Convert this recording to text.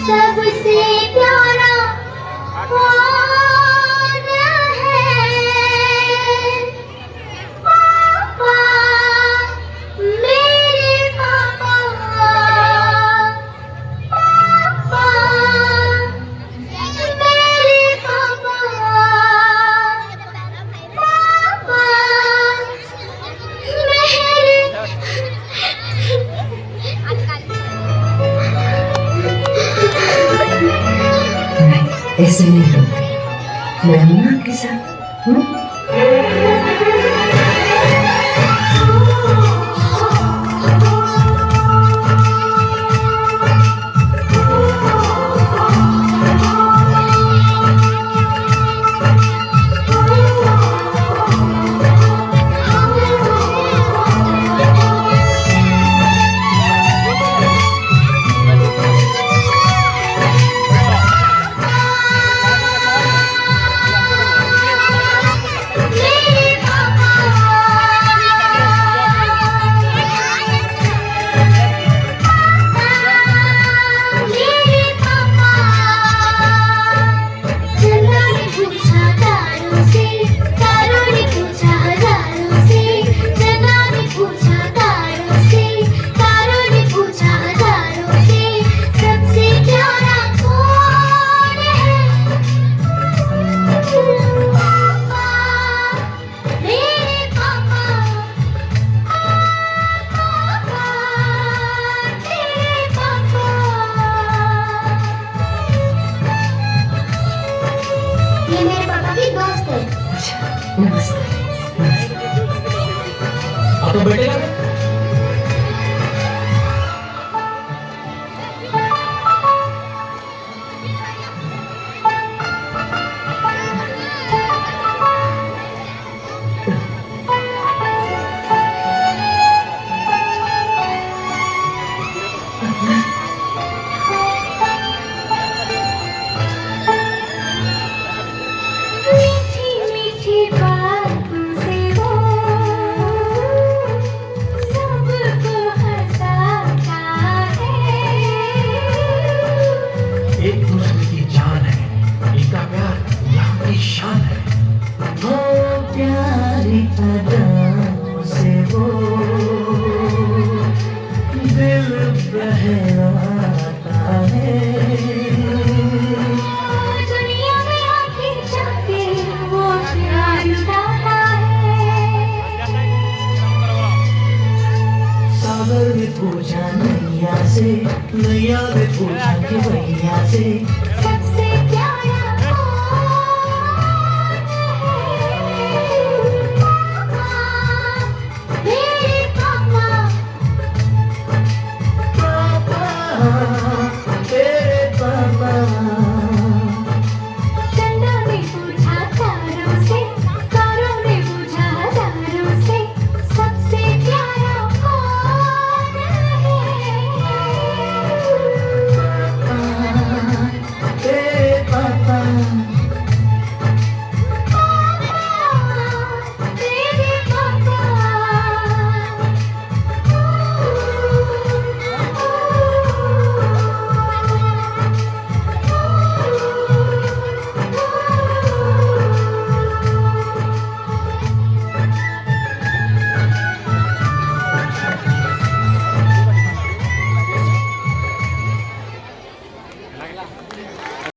सबसे प्यारा कौन है? पापा, मेरे पापा, पापा, मेरे पापा, पापा, मेरे ऐसे नहीं होता मैं हूं ना आपके साथ हूं? ये मेरे पापा की दोस्त है। अच्छा नमस्ते नमस्ते आप तो बैठे ना मीठी मीठी बातों से वो सबको हंसाता है। एक दूसरे की जान है, इनका प्यार यहाँ की शान है। वो प्यारी अदाओं से वो दिल बहलाता है। दुनिया में आके जाके वो प्यार लुटाता है। सागर ने पूछा नैया से, नैया ने पूछा कि भैया से,